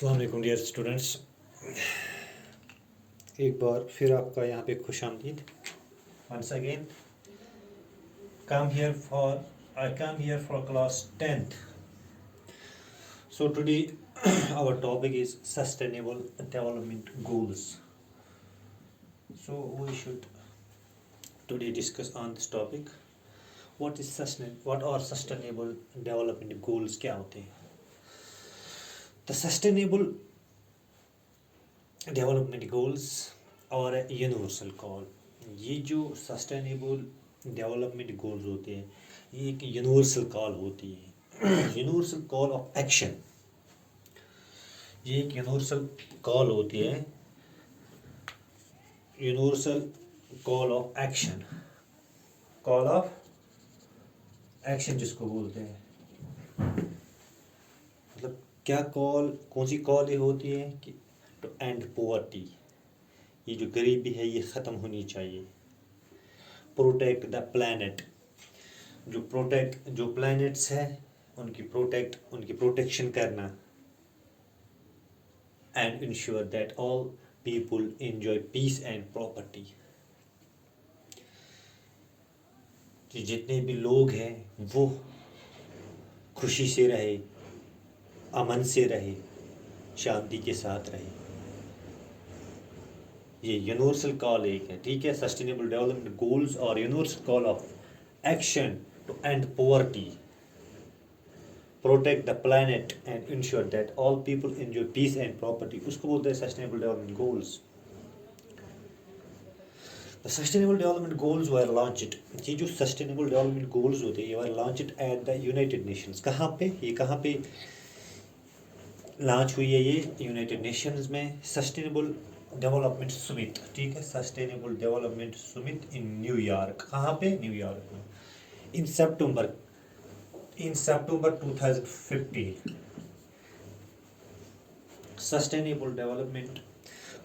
अस्सलाम वालेकुम dear students, एक बार फिर आपका यहाँ पे खुशामदीद। Once again I come here for class 10th. So today our topic is sustainable development goals. So we should today discuss on this topic. What are sustainable development goals? क्या होते हैं? The sustainable development goals और universal call, ये जो sustainable development goals होते हैं ये एक यूनिवर्सल कॉल होती है, यूनिवर्सल कॉल ऑफ एक्शन। ये एक यूनिवर्सल कॉल होती है, universal call of action, call of action जिसको बोलते हैं। मतलब क्या कॉल, कौन सी कॉल ये होती है कि टू एंड पॉवर्टी, ये जो गरीबी है ये ख़त्म होनी चाहिए। प्रोटेक्ट द प्लैनेट, जो प्लैनेट्स है उनकी प्रोटेक्शन करना। And ensure that all people enjoy peace and property, जितने भी लोग हैं वो खुशी से रहे, अमन से रहे, शांति के साथ रहे। ये यूनिवर्सल कॉल एक है, ठीक है। सस्टेनेबल डेवलपमेंट गोल्स और universal call of action to end poverty, protect the planet and ensure that all people enjoy peace and property, उसको बोलते हैं sustainable development goals. The sustainable development goals were launched, ये जो sustainable development goals होते हैं ये were launched at the United Nations. कहाँ पे लॉन्च हुई है ये? यूनाइटेड नेशंस में। सस्टेनेबल डेवलपमेंट समिट, ठीक है, sustainable development summit in New York. कहाँ पे? न्यूयॉर्क में। इन सितंबर 2015 sustainable development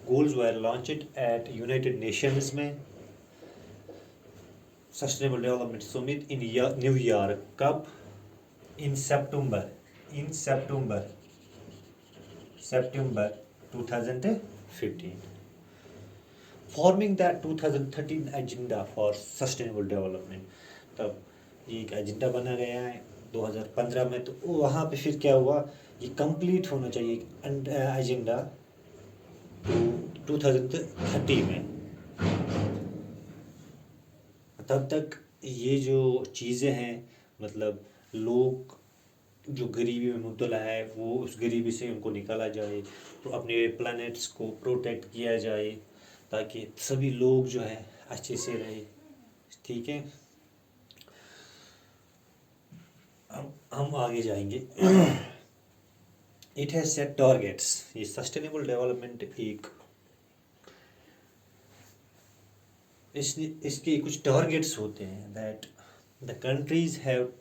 goals were launched eight United Nations में। Sustainable development summit in New York कब? इन सितंबर 2015, forming the 2013 agenda for sustainable development. तब ये एक एजेंडा बना गया है 2015 में। तो वहाँ पे फिर क्या हुआ, ये कंप्लीट होना चाहिए एजेंडा 2030 में। तब तक ये जो चीज़ें हैं, मतलब लोग जो गरीबी में मुब्तला है वो उस गरीबी से उनको निकाला जाए, तो अपने प्लैनेट्स को प्रोटेक्ट किया जाए ताकि सभी लोग जो है अच्छे से रहे, ठीक है। हम आगे जाएंगे। इट हैज सेट टारगेट्स, ये सस्टेनेबल डेवलपमेंट एक इसके कुछ टारगेट्स होते हैं। That the countries have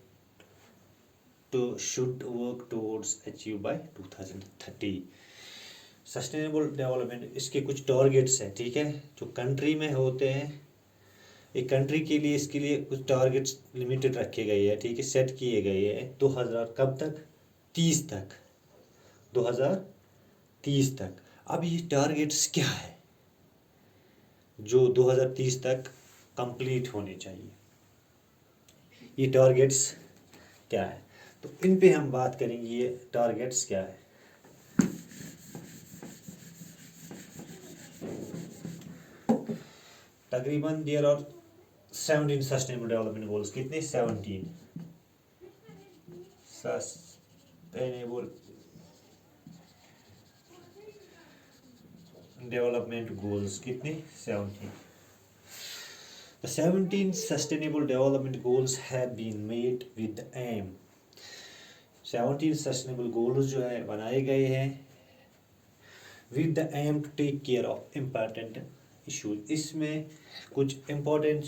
should work towards achieve by 2030। Sustainable development इसके कुछ टारगेट्स हैं, ठीक है, जो कंट्री में होते हैं। एक कंट्री के लिए इसके लिए कुछ टारगेट्स लिमिटेड रखे गए हैं, ठीक है, सेट किए गए हैं 2000 कब तक? 30 तक, 2030 तक। अब ये टारगेट्स क्या है जो 2030 तक कंप्लीट होने चाहिए? ये टारगेट्स क्या है? तो इन पे हम बात करेंगे, ये टारगेट्स क्या है। तकरीबन there are 17 sustainable development goals. कितने? 17 सस्टेनेबल डेवलपमेंट गोल्स। कितने? 17। The 17 sustainable development goals have been made with the aim, 17 sustainable goals जो है बनाए गए हैं with the aim to take care of important issues. इसमें कुछ इम्पोर्टेंट,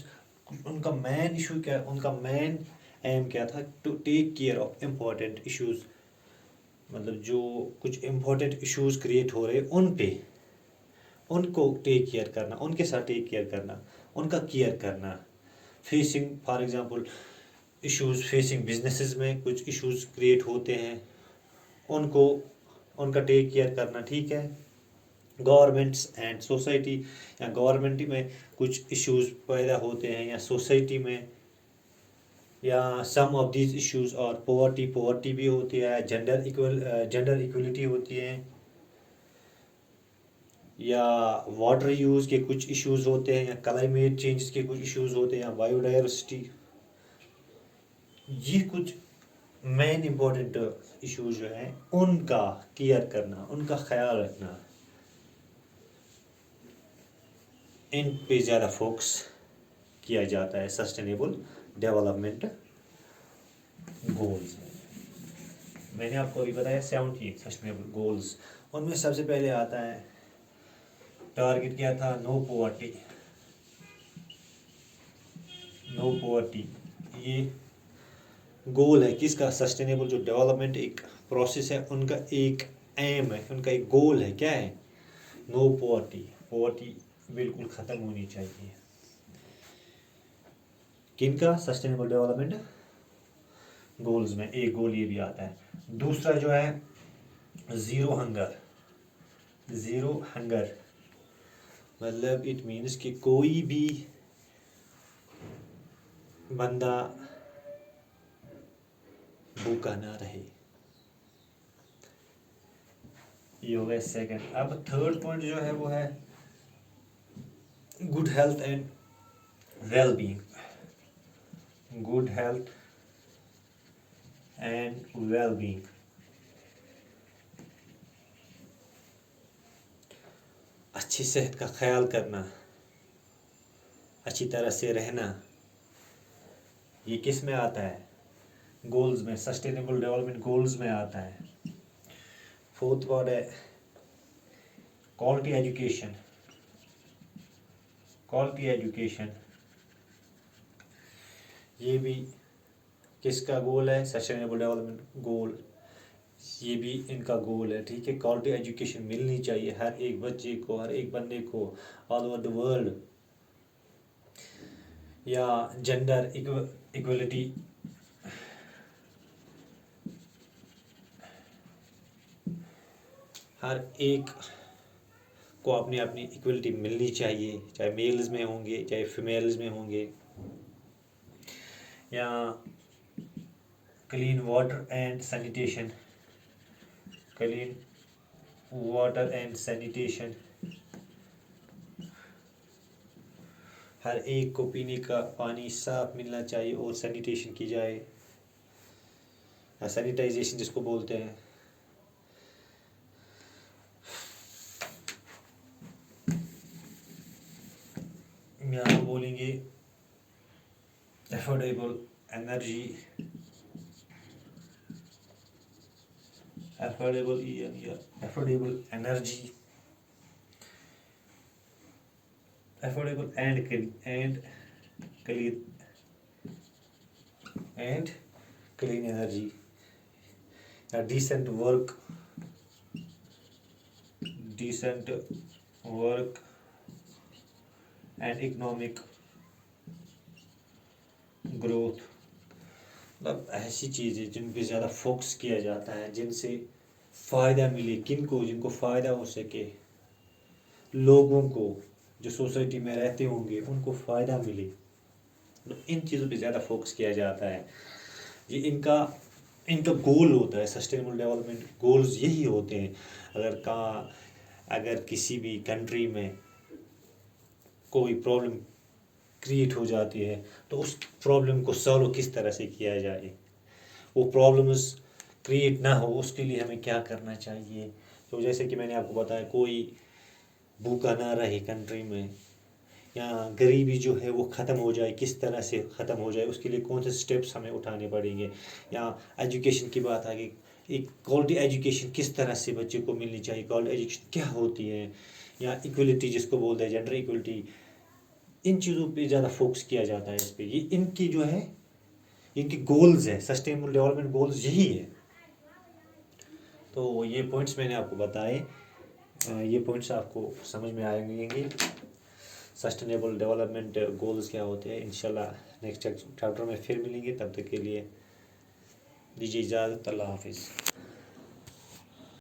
उनका मेन इशू क्या, उनका मेन एम क्या था? To take care of important issues, मतलब जो कुछ इम्पोर्टेंट इशूज क्रिएट हो रहे उन पे उनको टेक केयर करना, उनके साथ टेक केयर करना, उनका केयर करना। Facing for example issues facing businesses में कुछ इश्यूज क्रिएट होते हैं, उनको उनका टेक केयर करना, ठीक है। गवर्नमेंट्स एंड सोसाइटी, या गवर्नमेंट में कुछ इश्यूज पैदा होते हैं या सोसाइटी में, या सम ऑफ दीज इश्यूज और पोवर्टी भी होती है, जेंडर इक्वलिटी होती है, या वाटर यूज़ के कुछ इश्यूज होते हैं, या क्लाइमेट चेंज के कुछ इश्यूज होते हैं, या बायोडाइवर्सिटी। ये कुछ मेन इम्पोर्टेंट इश्यूज जो हैं उनका केयर करना, उनका ख्याल रखना, इन पे ज़्यादा फोकस किया जाता है सस्टेनेबल डेवलपमेंट गोल्स में। मैंने आपको अभी बताया 70 सस्टेनेबल गोल्स, उनमें सबसे पहले आता है टारगेट क्या था, नो पोवर्टी। ये गोल है किसका, सस्टेनेबल जो डेवलपमेंट एक प्रोसेस है, उनका एक एम है, उनका एक गोल है, क्या है, नो पोवर्टी बिल्कुल ख़त्म होनी चाहिए। किनका, सस्टेनेबल डेवलपमेंट गोल्स में एक गोल ये भी आता है। दूसरा जो है ज़ीरो हंगर, मतलब इट मीन्स कि कोई भी बंदा भूखा ना रहे, ये हो गया सेकंड। अब थर्ड पॉइंट जो है वो है good health and well being, good health and well being. अच्छी सेहत का ख्याल करना, अच्छी तरह से रहना, ये किस में आता है, गोल्स में, सस्टेनेबल डेवलपमेंट गोल्स में आता है। फोर्थ वर्ड है क्वालिटी एजुकेशन, ये भी किसका गोल है, सस्टेनेबल डेवलपमेंट गोल, ये भी इनका गोल है, ठीक है। क्वालिटी एजुकेशन मिलनी चाहिए हर एक बच्चे को, हर एक बंदे को ऑल ओवर द वर्ल्ड। या जेंडर इक्वलिटी, हर एक को अपनी अपनी इक्वलिटी मिलनी चाहिए, चाहे मेल्स में होंगे चाहे फीमेल्स में होंगे। या क्लीन वाटर एंड सैनिटेशन, हर एक को पीने का पानी साफ मिलना चाहिए और सैनिटेशन की जाए, सैनिटाइजेशन जिसको बोलते हैं। यहाँ बोलेंगे अफोर्डेबल एंड क्लीन एनर्जी, या decent work and economic growth. मतलब ऐसी चीज़ें जिन पे ज़्यादा फोकस किया जाता है, जिनसे फ़ायदा मिले, जिनको फ़ायदा हो सके, लोगों को जो सोसाइटी में रहते होंगे उनको फ़ायदा मिले, तो इन चीज़ों पे ज़्यादा फोकस किया जाता है। ये इनका गोल होता है, सस्टेनेबल डेवलपमेंट गोल्स यही होते हैं। अगर किसी भी कंट्री में कोई प्रॉब्लम क्रिएट हो जाती है तो उस प्रॉब्लम को सॉल्व किस तरह से किया जाए, वो प्रॉब्लम्स क्रिएट ना हो उसके लिए हमें क्या करना चाहिए। तो जैसे कि मैंने आपको बताया, कोई भूखा ना रहे कंट्री में, या गरीबी जो है वो ख़त्म हो जाए, किस तरह से ख़त्म हो जाए, उसके लिए कौन से स्टेप्स हमें उठाने पड़ेंगे। या एजुकेशन की बात आ गई, एक क्वालिटी एजुकेशन किस तरह से बच्चे को मिलनी चाहिए, क्वालिटी एजुकेशन क्या होती है, या इक्वलिटी जिसको बोलते हैं, जेंडर इक्वलिटी, इन चीज़ों पे ज़्यादा फोकस किया जाता है इस पर। ये इनकी जो है, इनकी गोल्स है, सस्टेनेबल डेवलपमेंट गोल्स यही है। तो ये पॉइंट्स मैंने आपको बताए, ये पॉइंट्स आपको समझ में आएंगे, सस्टेनेबल डेवलपमेंट गोल्स क्या होते हैं। इंशाल्लाह नेक्स्ट चैप्टर में फिर मिलेंगे, तब तक के लिए दीजिए इजाज़त, अल्लाह हाफिज़।